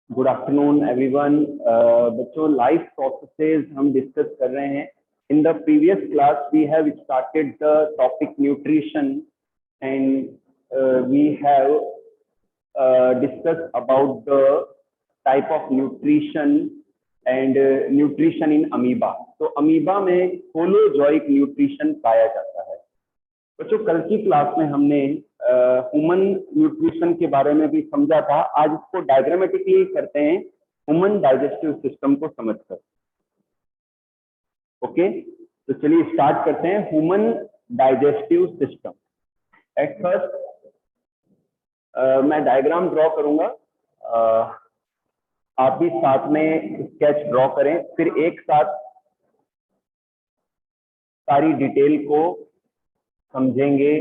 Good afternoon everyone. बच्चों, life processes हम discuss कर रहे हैं। In the previous class we have started the topic nutrition and we have discussed about the type of nutrition and nutrition in amoeba. तो amoeba में holozoic nutrition पाया जाता है। बच्चों, कल की क्लास में हमने ह्यूमन न्यूट्रिशन के बारे में भी समझा था। आज इसको डायग्रामेटिकली करते हैं, ह्यूमन डाइजेस्टिव सिस्टम को समझकर। ओके, तो चलिए स्टार्ट करते हैं। Human digestive system. At first मैं डायग्राम ड्रॉ करूंगा, आप भी साथ में स्केच ड्रॉ करें, फिर एक साथ सारी डिटेल को समझेंगे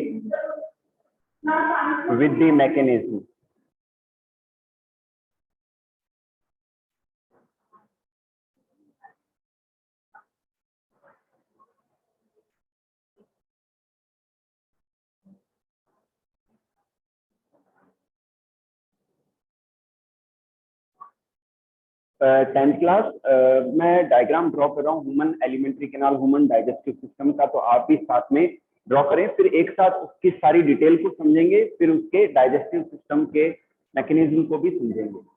with the mechanism. Tenth class मैं डायग्राम ड्रॉ कर रहा हूँ human alimentary canal, human digestive system का, तो आप भी साथ में ड्रॉ करें, फिर एक साथ उसकी सारी डिटेल को समझेंगे, फिर उसके डाइजेस्टिव सिस्टम के मैकेनिज्म को भी समझेंगे।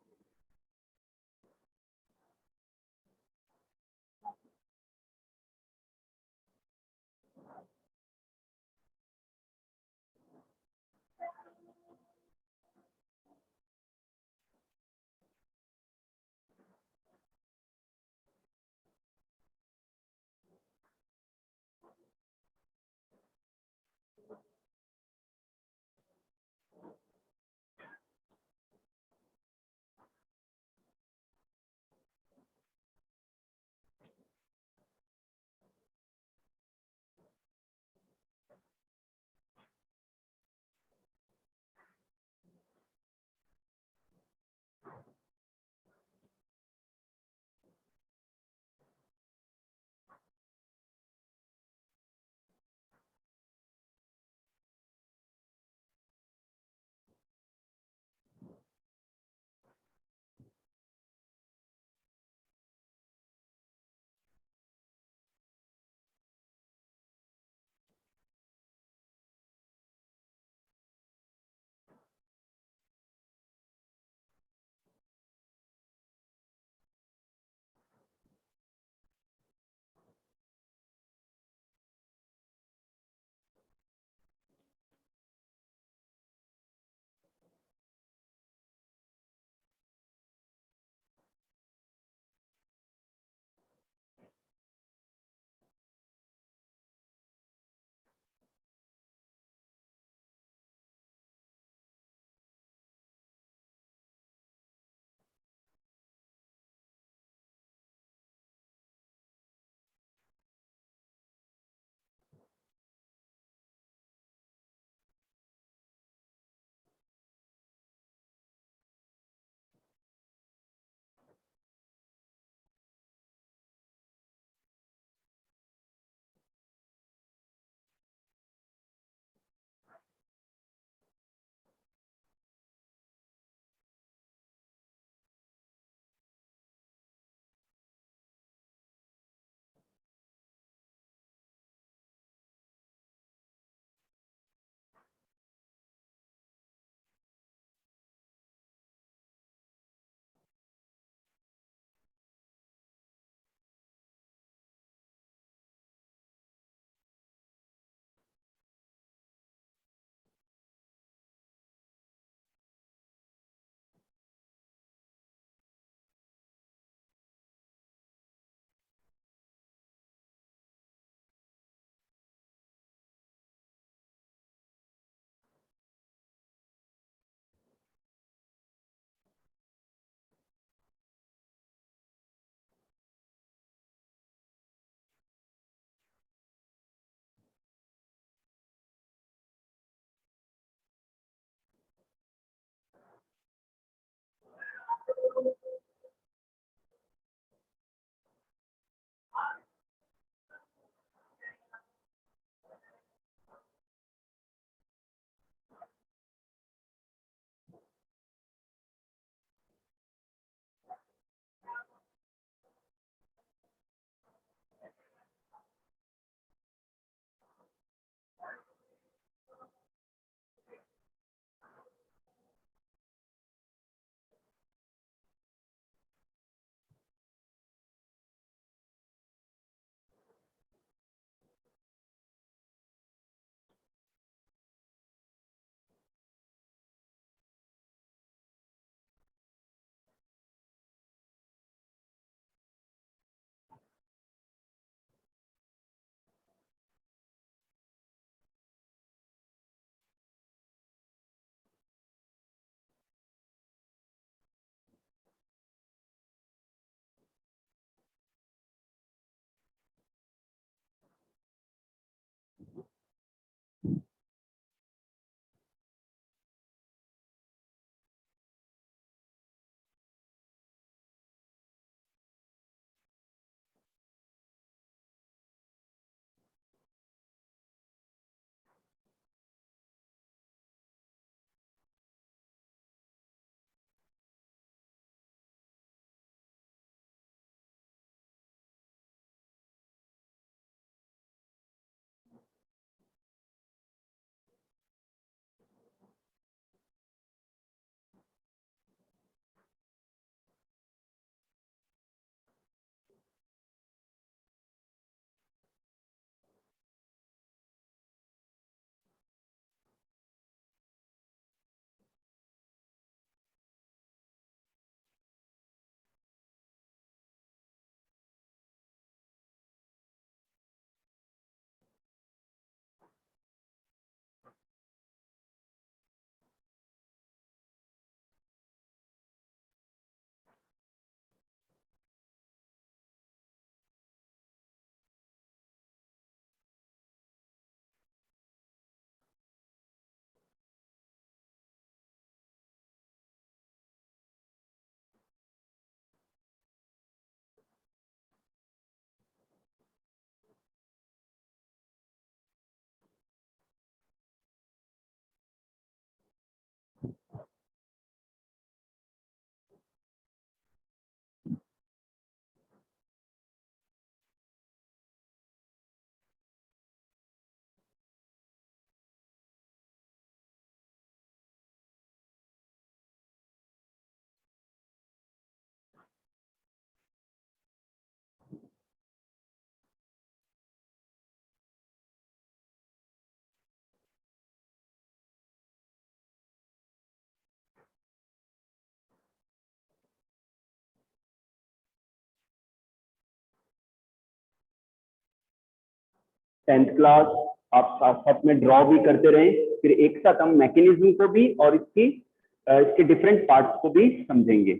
10th क्लास आप साथ साथ में ड्रॉ भी करते रहें, फिर एक साथ हम मैकेनिज्म को भी और इसके डिफरेंट पार्ट्स को भी समझेंगे।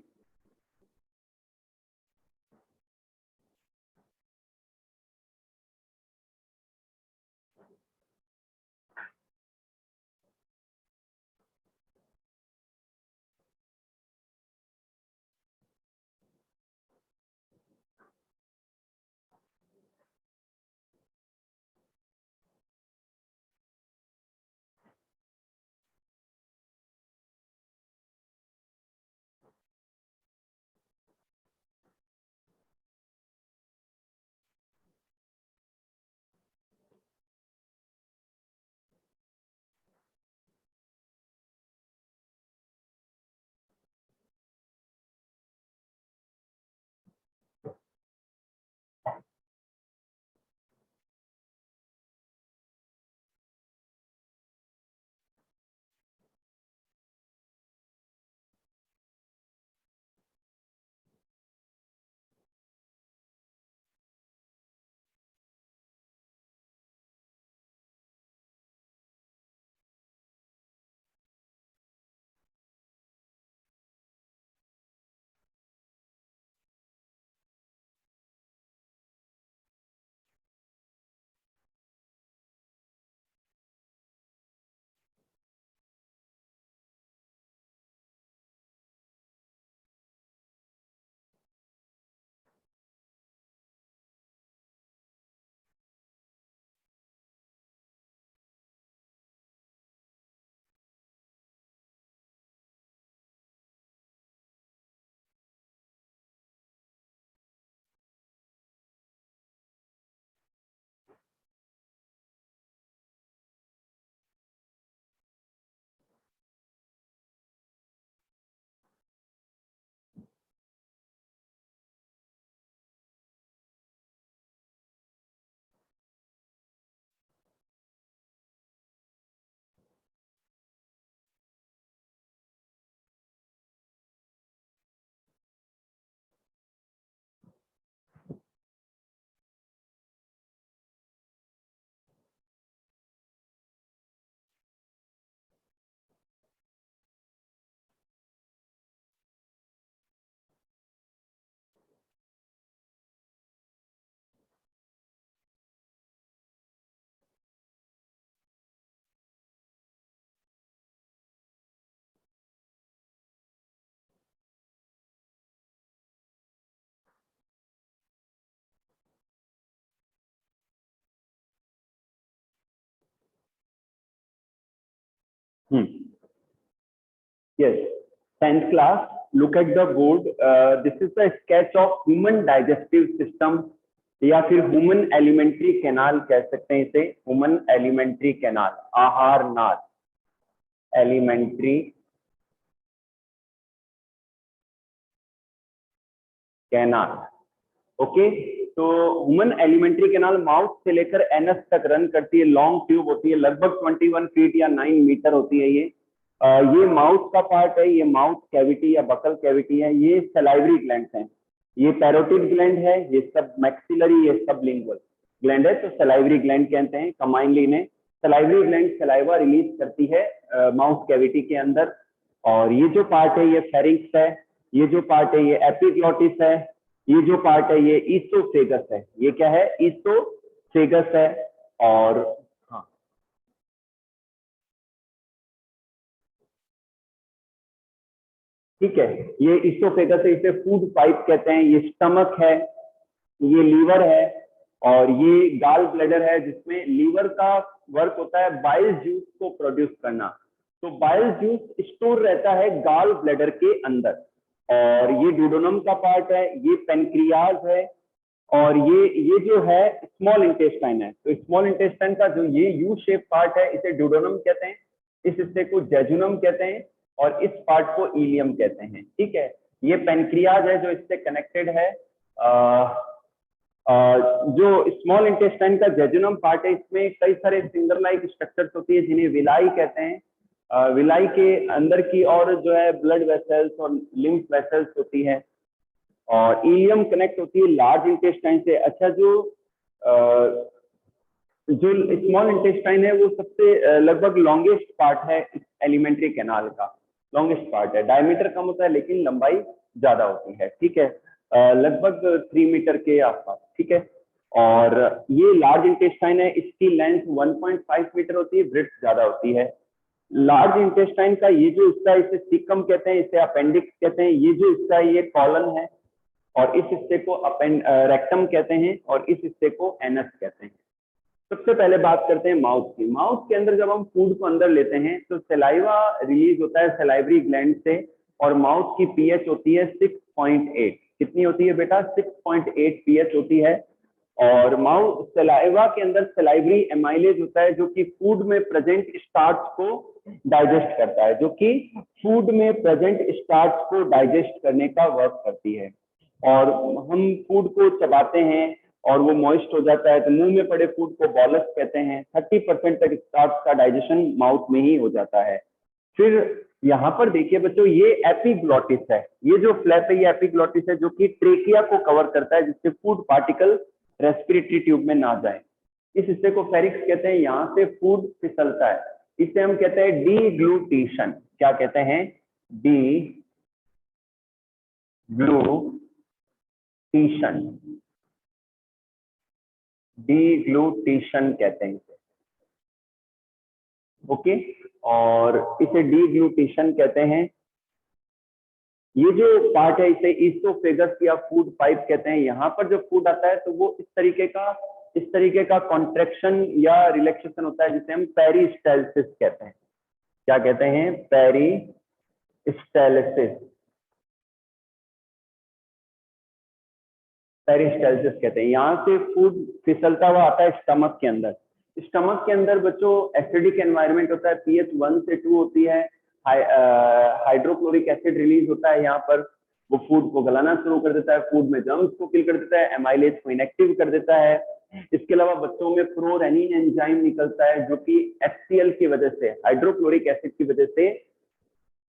Yes, 10th class, look at the board. This is the sketch of human digestive system या फिर ह्यूमन एलिमेंट्री कैनाल कह सकते हैं इसे, ह्यूमन एलिमेंट्री कैनाल, आहार नाल, एलिमेंट्री कैनाल। ओके, तो ह्यूमन एलिमेंट्री कैनाल माउथ से लेकर एनस तक रन करती है, लॉन्ग ट्यूब होती है, लगभग 21 फीट या 9 मीटर होती है ये माउथ का पार्ट है, ये माउथ कैविटी या बकल कैविटी है, ये सलाइवरी ग्लैंड है, ये पैरोटिड ग्लैंड है, ये सब मैक्सिलरी, ये सब लिंगुअल ग्लैंड है, तो सलाइवरी ग्लैंड कहते हैं कमाइनली इन्हें। सलाइवरी ग्लैंड सलाइवा रिलीज करती है माउथ कैविटी के अंदर, और ये जो पार्ट है ये फेरिंक्स है, ये जो पार्ट है ये एपिग्लॉटिस है, ये जो पार्ट है ये ईसोफेगस है, ये क्या है, ईसोफेगस है। और हाँ, ठीक है, ये ईसोफेगस है, इसे फूड पाइप कहते हैं, ये स्टमक है, ये लीवर है, और ये गाल ब्लैडर है, जिसमें लीवर का वर्क होता है बाइल जूस को प्रोड्यूस करना। तो बाइल जूस स्टोर रहता है गाल ब्लैडर के अंदर, और ये डुओडेनम का पार्ट है, ये पेनक्रियाज है, और ये जो है स्मॉल इंटेस्टाइन है। तो स्मॉल इंटेस्टाइन का जो ये यू शेप पार्ट है इसे डुओडेनम कहते हैं, इस हिस्से को जेजुनम कहते हैं, और इस पार्ट को इलियम कहते हैं। ठीक है, ये पेनक्रियाज है जो इससे कनेक्टेड है। जो स्मॉल इंटेस्टाइन का जेजुनम पार्ट है, इसमें कई सारे फिंगर लाइक स्ट्रक्चर्स होती है जिन्हें विलाई कहते हैं। विलाई के अंदर की और जो है ब्लड वेसल्स और लिम्फ वेसल्स होती है, और इलियम कनेक्ट होती है लार्ज इंटेस्टाइन से। अच्छा, जो जो स्मॉल इंटेस्टाइन है वो सबसे लगभग लॉन्गेस्ट पार्ट है इस एलिमेंट्री कैनाल का, लॉन्गेस्ट पार्ट है। डायमीटर कम होता है लेकिन लंबाई ज्यादा होती है, ठीक है, लगभग 3 मीटर के आसपास, ठीक है। और ये लार्ज इंटेस्टाइन है, इसकी लेंथ 1.5 मीटर होती है, ब्रेड्थ ज्यादा होती है। लार्ज इंटेस्टाइन का ये जो इसका, इसे सीकम कहते हैं, इसे अपेंडिक्स कहते हैं, ये जो इसका ये कॉलन है, और इस हिस्से को रेक्टम कहते हैं, और इस हिस्से को एनस कहते हैं। सबसे पहले बात करते हैं माउथ की। माउथ के अंदर जब हम फूड को अंदर लेते हैं तो सलाइवा रिलीज होता है सलाइवरी ग्लैंड से, और माउथ की पीएच होती है 6.8। कितनी होती है बेटा? 6.8 पीएच होती है। और माउथ सलाइवा के अंदर सलाइवरी एमाइलेज होता है जो कि फूड में प्रेजेंट स्टार्च को डाइजेस्ट करता है, जो कि फूड में प्रेजेंट स्टार्च को डाइजेस्ट करने का वर्क करती है। और हम फूड को चबाते हैं और वो मॉइस्ट हो जाता है तो मुंह में पड़े फूड को बॉलस कहते हैं। 30% तक स्टार्च का डाइजेशन माउथ में ही हो जाता है। फिर यहाँ पर देखिए बच्चों, ये एपिग्लॉटिस है, ये जो फ्लैप है ये एपिग्लॉटिस है जो कि ट्रेकिया को कवर करता है, जिससे फूड पार्टिकल रेस्पिरेटरी ट्यूब में ना जाए। इस हिस्से को फेरिक्स कहते हैं, यहाँ से फूड फिसलता है, इसे हम कहते हैं डीग्लूटेशन। क्या कहते हैं? डीग्लूटेशन, डीग्लूटेशन कहते हैं इसे, ओके। और इसे डीग्लूटेशन कहते हैं। ये जो पार्ट है इसे ईसोफेगस या फूड पाइप कहते हैं। यहाँ पर जब फूड आता है तो वो इस तरीके का कॉन्ट्रेक्शन या रिलैक्सेशन होता है, जिसे हम पेरिस्टाल्सिस कहते हैं। क्या कहते हैं? पेरिस्टाल्सिस, पेरिस्टाल्सिस कहते हैं। यहाँ से फूड फिसलता हुआ आता है स्टमक के अंदर। स्टमक के अंदर बच्चों एसिडिक एनवायरनमेंट होता है, पीएच 1 से 2 होती है, हाइड्रोक्लोरिक एसिड रिलीज होता है यहाँ पर, वो फूड को गलाना शुरू कर देता है, फूड में जर्म्स को किल कर देता है, एमाइलेज को इनएक्टिव कर देता है। इसके अलावा बच्चों में प्रोरेनिन एंजाइम निकलता है जो कि HCl की वजह से, हाइड्रोक्लोरिक एसिड की वजह से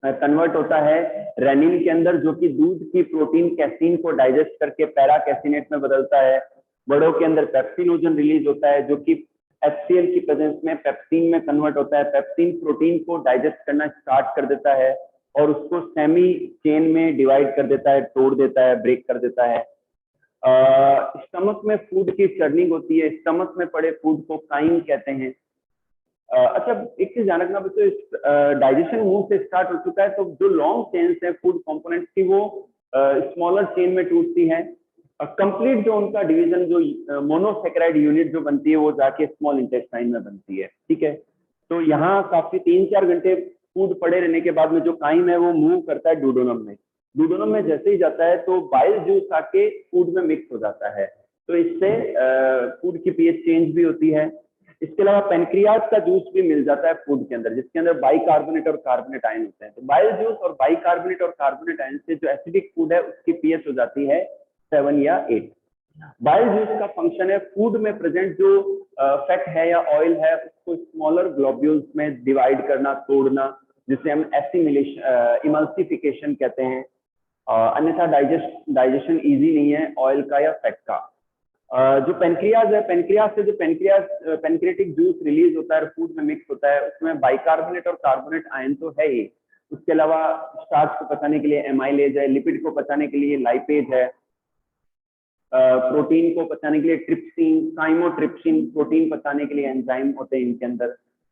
कन्वर्ट होता है रेनिन के अंदर, जो कि दूध की प्रोटीन कैसीन को डाइजेस्ट करके पैरा कैसिनेट में बदलता है। बड़ों के अंदर पेप्सिनोजन रिलीज होता है जो कि HCl की प्रेजेंस में पेप्सिन में कन्वर्ट होता है। पेप्सिन प्रोटीन को डाइजेस्ट करना स्टार्ट कर देता है और उसको सेमी चेन में डिवाइड कर देता है, तोड़ देता है, ब्रेक कर देता है। स्टमक में फूड की चर्निंग होती है, स्टमक में पड़े फूड को काइम कहते हैं। अच्छा, एक चीज ध्यान रखना बच्चों, डाइजेशन मुंह से स्टार्ट हो चुका है तो जो लॉन्ग चेन्स है फूड कंपोनेंट्स की वो स्मॉलर चेन में टूटती है। कंप्लीट जो उनका डिवीजन, जो मोनोसेक्राइड यूनिट जो बनती है वो जाके स्मॉल इंटेस्टाइन में बनती है, ठीक है। तो यहाँ काफी 3-4 घंटे फूड पड़े रहने के बाद में जो काइम है वो मूव करता है डूडोनम में। डूडोनम में जैसे ही जाता है तो बाइल जूस आके फूड में मिक्स हो जाता है, तो इससे फूड की पीएच चेंज भी होती है। इसके अलावा पेनक्रियाज का जूस भी मिल जाता है फूड के अंदर, जिसके अंदर बाइकार्बोनेट और कार्बोनेट आयन होते हैं। तो बाइल जूस और बाइकार्बोनेट और कार्बोनेट आयन से जो एसिडिक फूड है उसकी पीएच हो जाती है 7 या 8। बाइल जूस का फंक्शन है फूड में प्रेजेंट जो फैट है या ऑयल है उसको स्मॉलर ग्लोब्यूल्स में डिवाइड करना, तोड़ना, जिसे हम इमल्सिफिकेशन कहते हैं। अन्यथा डाइजेशन इजी नहीं है ऑयल का या फैट का। जो पेनक्रियाज है, पेनक्रियाज से जो पेनक्रियाटिक जूस रिलीज होता है, फूड में मिक्स होता है, उसमें बाइकार्बोनेट और कार्बोनेट आयन तो है ही। उसके अलावा स्टार्च को पचाने के लिए एमाइलेज है, लिपिड को पचाने के लिए लाइपेज है, प्रोटीन को पचाने के लिए ट्रिप्सिन, काइमोट्रिप्सिन, प्रोटीन पचाने के लिए एंजाइम होते हैं इनके अंदर,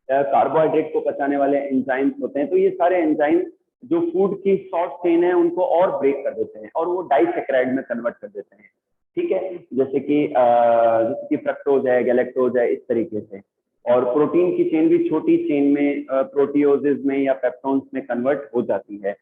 कार्बोहाइड्रेट को पचाने वाले एंजाइम्स होते हैं। तो ये सारे एंजाइम जो फूड की शॉर्ट चेन है उनको और ब्रेक कर देते हैं और वो डाइसेक्राइड में कन्वर्ट कर देते हैं, ठीक है, जैसे कि फ्रक्टोज है, गैलेक्टोज है, इस तरीके से। और प्रोटीन की चेन भी छोटी चेन में प्रोटियोजेज में या पेप्टोन्स में कन्वर्ट हो जाती है।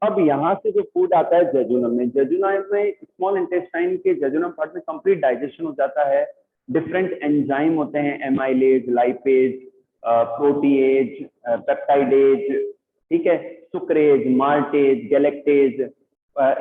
अब यहाँ से जो फूड आता है जेजुनम में, जेजुनम में स्मॉल इंटेस्टाइन के जेजुनम पार्ट में कंप्लीट डाइजेशन हो जाता है। डिफरेंट एंजाइम होते हैं, एमाइलेज, लाइपेज, प्रोटीएज, पेप्टाइडेज, ठीक है, सुक्रेज, माल्टेज, गैलेक्टेज,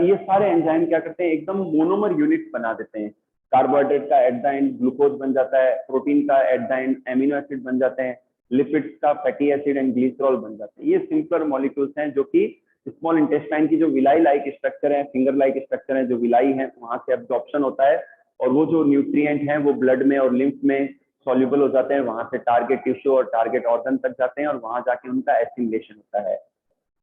ये सारे एंजाइम क्या करते हैं, एकदम मोनोमर यूनिट बना देते हैं। कार्बोहाइड्रेट का एट द एंड ग्लूकोज बन जाता है, प्रोटीन का at the end amino acid बन जाते हैं, लिपिड्स का फैटी एसिड एंड ग्लिसरॉल बन जाते हैं। ये सिंपल मॉलिक्यूल्स हैं जो कि स्मॉल इंटेस्टाइन की जो विलाई लाइक स्ट्रक्चर है, फिंगर लाइक स्ट्रक्चर है, जो विलाई है वहां से एब्जॉर्प्शन होता है और वो जो न्यूट्रिएंट है वो ब्लड में और लिम्फ में सॉल्युबल हो जाते हैं, वहां से टारगेट टिश्यू और टारगेट ऑर्गन तक जाते हैं और वहां जाके उनका एसिमिलेशन होता है।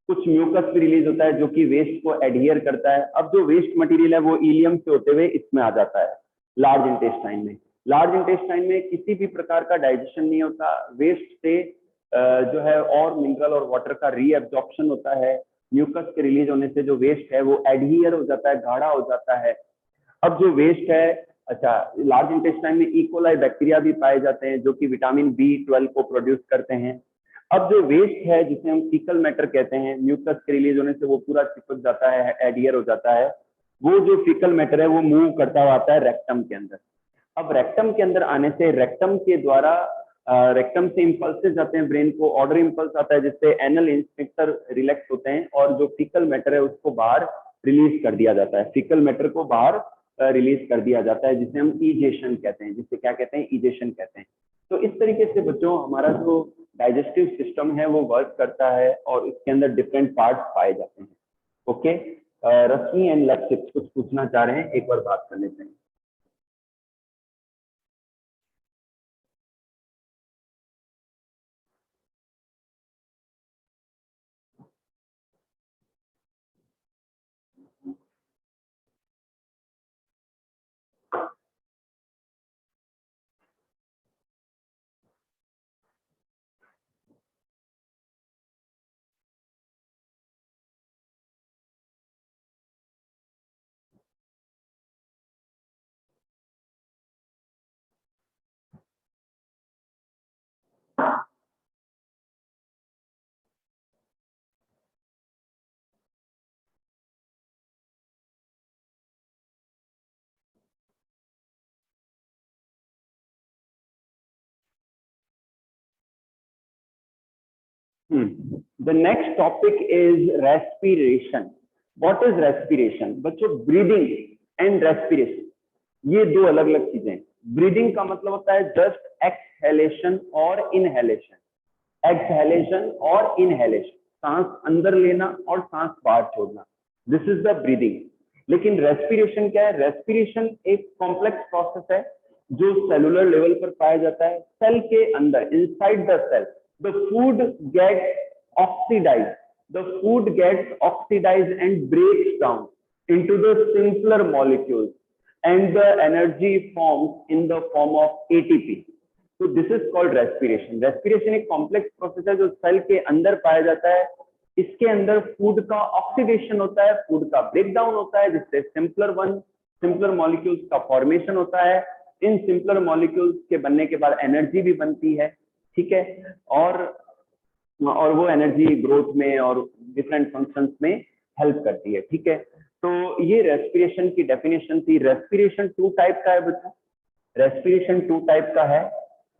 कुछ म्यूकस भी रिलीज होता है जो कि वेस्ट को एडहियर करता है। अब जो वेस्ट मटेरियल है वो इलियम से होते हुए इसमें आ जाता है लार्ज इंटेस्टाइन में। लार्ज इंटेस्टाइन में किसी भी प्रकार का डाइजेशन नहीं होता, वेस्ट से जो है और मिनरल और वाटर का रीअब्जॉर्प्शन होता है। म्यूकस के रिलीज होने से जो वेस्ट है वो एडहियर हो जाता है, गाढ़ा हो जाता है। अब जो वेस्ट है, अच्छा, लार्ज इंटेस्टाइन में इकोलाई बैक्टीरिया भी पाए जाते हैं जो कि विटामिन B12 को प्रोड्यूस करते हैं। अब जो वेस्ट है जिसे हम फीकल मैटर कहते हैं, म्यूकस के रिलीज होने से वो पूरा चिपक जाता है, एडहियर हो जाता है। वो जो फीकल मैटर है वो मूव करता हुआ आता है रेक्टम के अंदर। अब रेक्टम के अंदर आने से रेक्टम के द्वारा रेक्टम से इंपल्सेस जाते हैं ब्रेन को, ऑर्डर इंपल्स आता है जिससे एनल इंस्पेक्टर रिलैक्स होते हैं और जो फीकल मैटर है उसको बाहर रिलीज कर दिया जाता है। फीकल मैटर को बाहर रिलीज कर दिया जाता है जिसे हम इजेशन कहते हैं, जिसे क्या कहते हैं, इजेशन कहते हैं। तो इस तरीके से बच्चों हमारा जो डाइजेस्टिव सिस्टम है वो वर्क करता है और इसके अंदर डिफरेंट पार्ट्स पाए जाते हैं। ओके, रश्मि एंड लक्षित कुछ पूछना चाह रहे हैं, एक बार बात कर लेते हैं। The next topic is respiration. What is respiration? बच्चों, breathing and respiration ये दो अलग अलग चीजें हैं। ब्रीदिंग का मतलब होता है जस्ट एक्सहेलेशन और इनहेलेशन, एक्सहेलेशन और इनहेलेशन, सांस अंदर लेना और सांस बाहर छोड़ना, दिस इज द ब्रीदिंग। लेकिन रेस्पिरेशन क्या है? रेस्पिरेशन एक कॉम्प्लेक्स प्रोसेस है जो सेलुलर लेवल पर पाया जाता है। सेल के अंदर, inside the cell, the food gets oxidized, the food gets oxidized and breaks down into the simpler molecules and the energy forms in the form of ATP. So this is called respiration. Respiration एक complex process है जो cell के अंदर पाया जाता है। इसके अंदर फूड का ऑक्सीडेशन होता है, फूड का ब्रेकडाउन होता है जिससे सिंपलर मॉलिक्यूल्स का फॉर्मेशन होता है। इन सिंपलर मॉलिक्यूल्स के बनने के बाद एनर्जी भी बनती है, ठीक है, और वो एनर्जी ग्रोथ में और डिफरेंट फंक्शंस में हेल्प करती है, ठीक है। तो ये रेस्पिरेशन की डेफिनेशन थी। रेस्पिरेशन टू टाइप का है बच्चों, रेस्पिरेशन टू टाइप का है।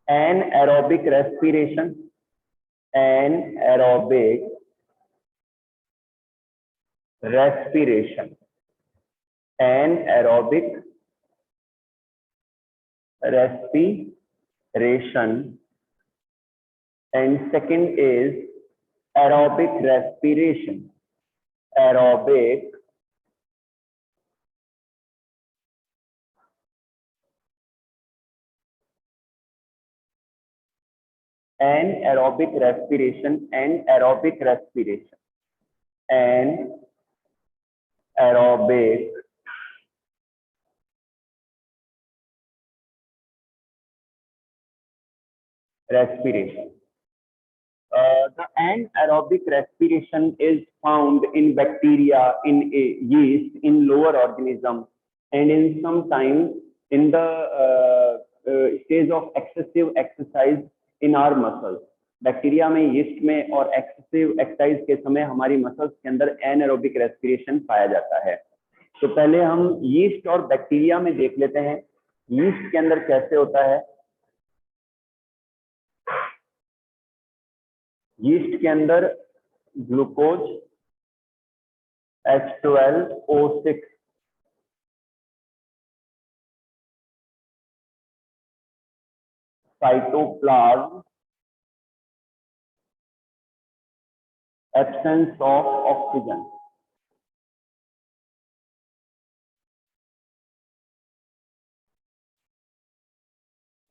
An aerobic respiration, an aerobic respiration, an aerobic respiration, and second is aerobic respiration, aerobic anaerobic respiration and aerobic respiration, anaerobic respiration. The anaerobic respiration is found in bacteria, in yeast, in lower organisms, and in sometimes in the stage of excessive exercise in our muscles. Bacteria में, yeast में और excessive exercise के समय हमारी muscles के अंदर एनाएरोबिक respiration पाया जाता है। तो पहले हम यीस्ट और बैक्टीरिया में देख लेते हैं यीस्ट के अंदर कैसे होता है। यीस्ट के अंदर glucose H12O6 cytoplasm, absence of oxygen,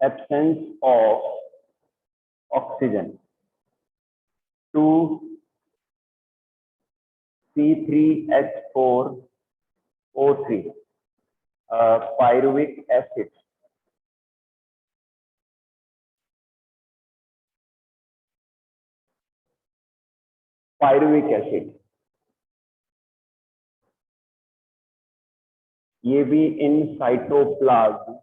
absence of oxygen, 2C3H4O3, pyruvic acid. Pyruvic acid, ये भी इन साइटोप्लाज्म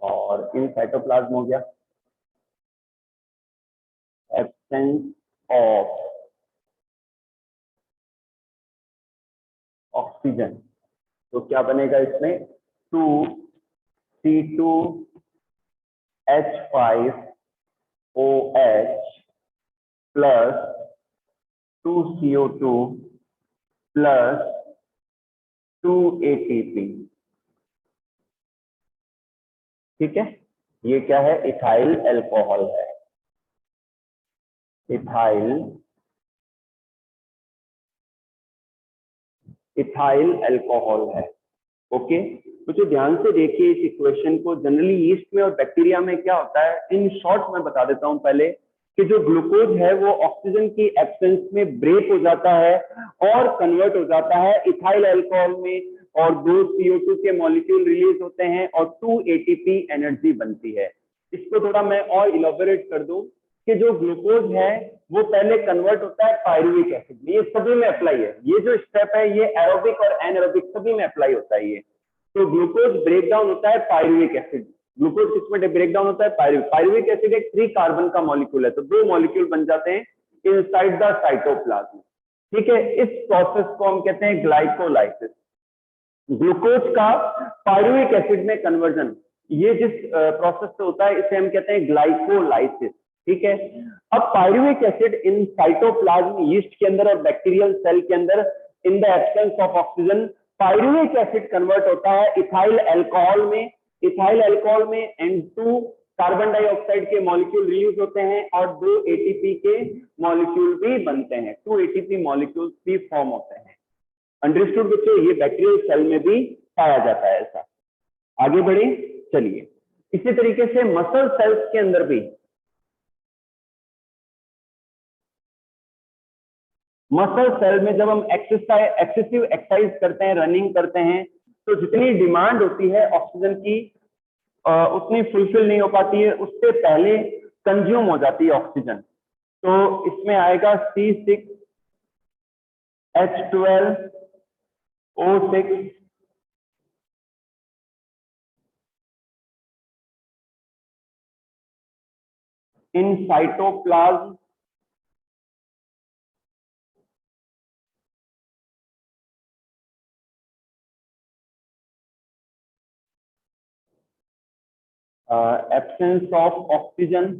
और इन साइटोप्लाज्म हो गया। एब्सेंस ऑफ ऑक्सीजन, तो क्या बनेगा इसमें, 2C2H5OH plus 2CO2 plus 2ATP। ठीक है, ये क्या है, इथाइल अल्कोहल है, इथाइल अल्कोहल है। ओके, तो जो ध्यान से देखिए इस इक्वेशन को, जनरली यीस्ट में और बैक्टीरिया में क्या होता है, इन शॉर्ट मैं बता देता हूं पहले कि जो ग्लूकोज है वो ऑक्सीजन की एब्सेंस में ब्रेक हो जाता है और कन्वर्ट हो जाता है इथाइल अल्कोहल में, और 2 CO2 के मॉलिक्यूल रिलीज होते हैं और 2 ATP एनर्जी बनती है। इसको थोड़ा मैं और इलॉबरेट कर दूं कि जो ग्लूकोज है वो पहले कन्वर्ट होता है पायरुविक एसिड में, ये सभी में अप्लाई है, ये जो स्टेप है ये एरोबिक और एनारोबिक सभी में अप्लाई होता है ये। तो ग्लूकोज ब्रेक डाउन होता है पायरुविक एसिड, ग्लूकोज किसमें ब्रेक डाउन होता है, पायरुविक एसिड एक 3 कार्बन का मॉलिक्यूल है, तो 2 मॉलिक्यूल बन जाते हैं इनसाइड द साइटोप्लाज्म। ठीक है, इस प्रोसेस को हम कहते हैं ग्लाइकोलाइसिस। ग्लूकोज का पायरुविक एसिड में कन्वर्जन, ये जिस प्रोसेस से होता है इसे हम कहते हैं ग्लाइकोलाइसिस। ठीक है, अब pyruvic acid in cytoplasm, yeast के अंदर और बैक्टीरियल सेल के अंदर, in the absence of oxygen, pyruvic acid convert होता है इथाइल अल्कोहल में। इथाइल अल्कोहल में N2 कार्बन डाइऑक्साइड के मॉलिक्यूल रिलीज होते हैं और 2 ATP के मॉलिक्यूल भी बनते हैं, 2 ATP मॉलिक्यूल भी फॉर्म होते हैं। अंडरस्टूड बच्चों, ये बैक्टीरियल सेल में भी पाया जाता है ऐसा। आगे बढ़े, चलिए। इसी तरीके से मसल सेल्स के अंदर भी, मसल सेल में जब हम एक्सेसिव एक्सरसाइज करते हैं, रनिंग करते हैं, तो जितनी डिमांड होती है ऑक्सीजन की उतनी फुलफिल नहीं हो पाती है, उससे पहले कंज्यूम हो जाती है ऑक्सीजन। तो इसमें आएगा C6H12O6 in cytoplasm, absence of oxygen,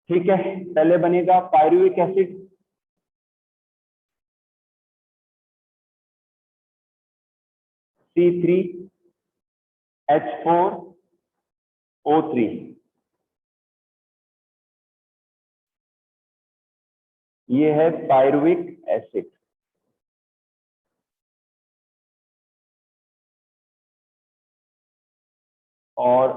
ठीक है, पहले बनेगा पायरुविक एसिड, C3H4O3, ये है पायरुविक एसिड। और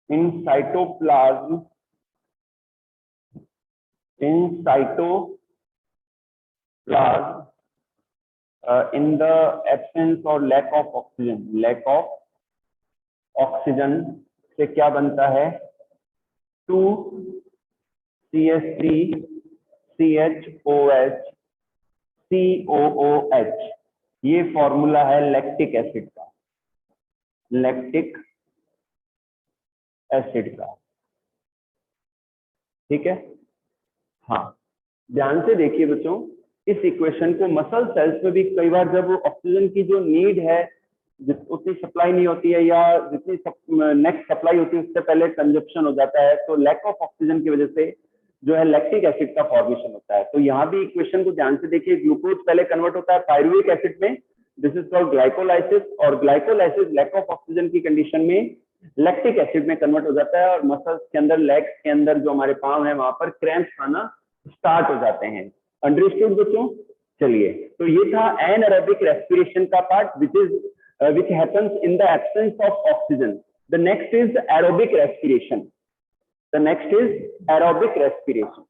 in cytoplasm, in the absence or lack of oxygen से क्या बनता है, 2CH3CHOH, ये फॉर्मूला है लैक्टिक एसिड का, ठीक है। हाँ, ध्यान से देखिए बच्चों, इस इक्वेशन को मसल सेल्स में भी कई बार जब ऑक्सीजन की जो नीड है उतनी सप्लाई नहीं होती है, या जितनी नेक्स्ट सप्लाई होती है उससे पहले कंजप्शन हो जाता है, तो लैक ऑफ ऑक्सीजन की वजह से जो है लैक्टिक एसिड का फॉर्मेशन होता है। तो यहाँ भी इक्वेशन को ध्यान से देखिए, ग्लूकोज पहले कन्वर्ट होता है पायरुविक एसिड में, दिस इज कॉल्ड ग्लाइकोलाइसिस। और ग्लाइकोलाइसिस लैक ऑफ ऑक्सीजन की कंडीशन में लैक्टिक एसिड में कन्वर्ट हो जाता है और मसल्स के अंदर, लेग्स के अंदर जो हमारे पाँव है वहां पर क्रैम्प्स आना स्टार्ट हो जाते हैं। अंडरस्टूड बच्चों? चलिए, तो ये था एनारोबिक रेस्पिरेशन का part which happens in the absence of oxygen. The next is aerobic respiration. The next is aerobic respiration.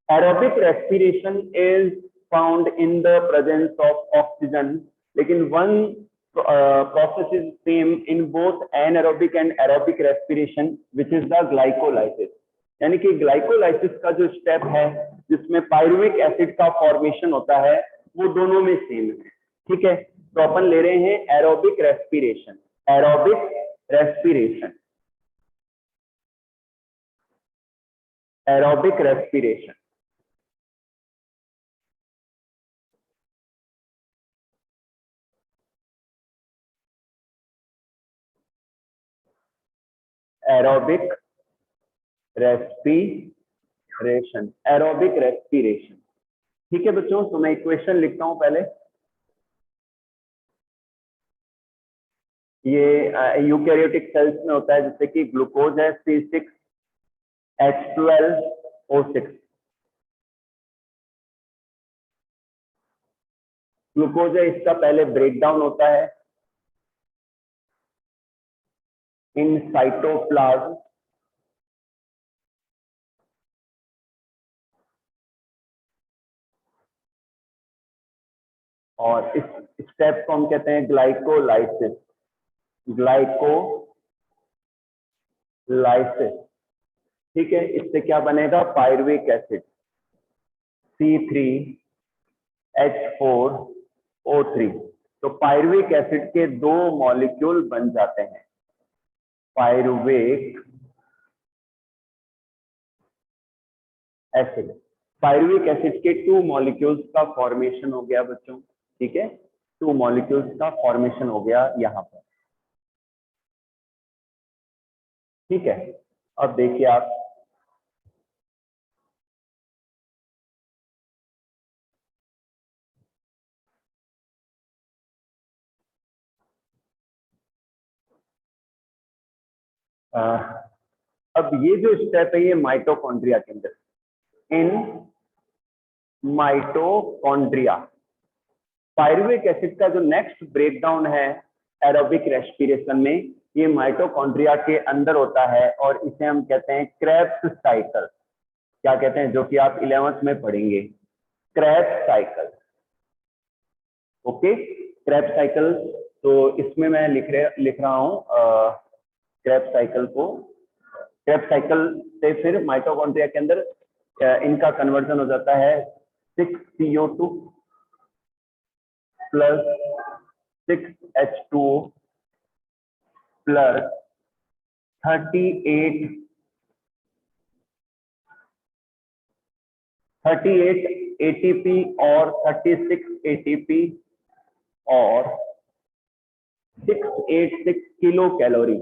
Aerobic respiration is found in the presence of oxygen. लेकिन one process is same in both anaerobic and aerobic respiration, which is the glycolysis. यानी कि glycolysis का जो step है जिसमें pyruvic acid का formation होता है वो दोनों में सेम है। ठीक है, तो अपन ले रहे हैं aerobic respiration. Aerobic respiration, aerobic respiration. Aerobic respiration, aerobic respiration. ठीक है बच्चों, तो मैं इक्वेशन लिखता हूं पहले। ये यूकैरियोटिक सेल्स में होता है, जैसे कि ग्लूकोज है C6H12O6। ग्लूकोज है, इसका पहले ब्रेकडाउन होता है इन साइटोप्लाज्म, और इस स्टेप को हम कहते हैं ग्लाइकोलाइसिस। ग्लाइकोलाइसिस। ठीक है, इससे क्या बनेगा? Pyruvic acid C3H4O3। तो पायरुविक एसिड के दो मॉलिक्यूल बन जाते हैं। पायरुविक एसिड, पायरुविक एसिड के 2 मॉलिक्यूल्स का फॉर्मेशन हो गया बच्चों। ठीक है, 2 मॉलिक्यूल्स का फॉर्मेशन हो गया यहां पर। ठीक है, अब देखिए आप, अब ये जो स्टेप है ये माइटोकॉन्ड्रिया के अंदर, इन माइटोकॉन्ड्रिया पायरुविक एसिड का जो नेक्स्ट ब्रेकडाउन है एरोबिक रेस्पिरेशन में, ये माइटोकॉन्ड्रिया के अंदर होता है और इसे हम कहते हैं क्रेब्स साइकिल। क्या कहते हैं? जो कि आप 11th में पढ़ेंगे, Krebs cycle. Okay, Krebs cycle. तो इसमें मैं लिख रहा हूं क्रेब्स साइकिल को। क्रेब्स साइकिल से फिर माइटोकॉन्ड्रिया के अंदर इनका कन्वर्जन हो जाता है 6CO2 plus 6H2O plus 38 ATP और 36 ATP और 686 किलो कैलोरी।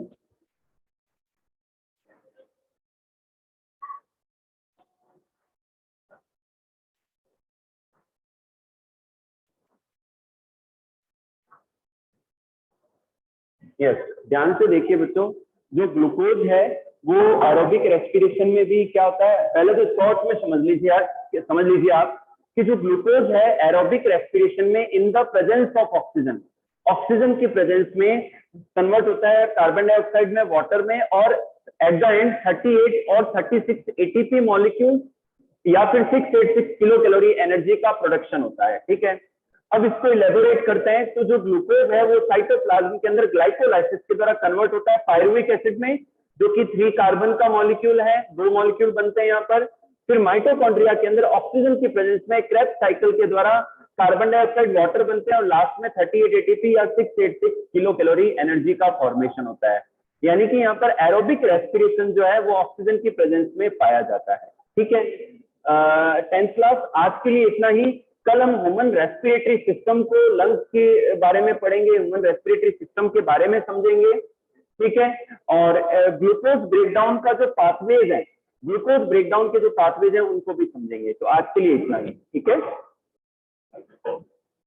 यस, ध्यान से देखिए बच्चों, जो ग्लूकोज है वो एरोबिक रेस्पिरेशन में भी क्या होता है, पहले तो शॉर्ट में समझ लीजिए आप कि जो ग्लूकोज है एरोबिक रेस्पिरेशन में in the presence of oxygen, oxygen की प्रेजेंस में कन्वर्ट होता है कार्बन डाइऑक्साइड में, वाटर में, और एट द एंड 38 और 36 एटीपी मॉलिक्यूल या फिर 686 किलो कैलोरी एनर्जी का प्रोडक्शन होता है। ठीक है, अब इसको इलेबोरेट करते हैं। तो जो ग्लूकोज है वो साइटोप्लाज्म के अंदर ग्लाइकोलाइसिस के द्वारा कन्वर्ट होता है पायरुविक एसिड में, जो कि 3 कार्बन का मॉलिक्यूल है, 2 मॉलिक्यूल बनते हैं यहाँ पर। फिर माइटोकॉन्ड्रिया के अंदर ऑक्सीजन की प्रेजेंस में क्रेब्स साइकिल के द्वारा कार्बन डाइऑक्साइड, वाटर बनते हैं और लास्ट में 38 एटीपी या 686 किलो कैलोरी एनर्जी का फॉर्मेशन होता है। यानी कि यहाँ पर एरोबिक रेस्पिरेशन जो है वो ऑक्सीजन की प्रेजेंस में पाया जाता है। ठीक है, 10th क्लास आज के लिए इतना ही। कल हम ह्यूमन रेस्पिरेटरी सिस्टम को, लंग्स के बारे में पढ़ेंगे, ह्यूमन रेस्पिरेटरी सिस्टम के बारे में समझेंगे। ठीक है, और ग्लूकोज ब्रेकडाउन का जो पाथवेज है, ग्लूकोज ब्रेकडाउन के जो पाथवेज है उनको भी समझेंगे। तो आज के लिए इतना ही। ठीक है।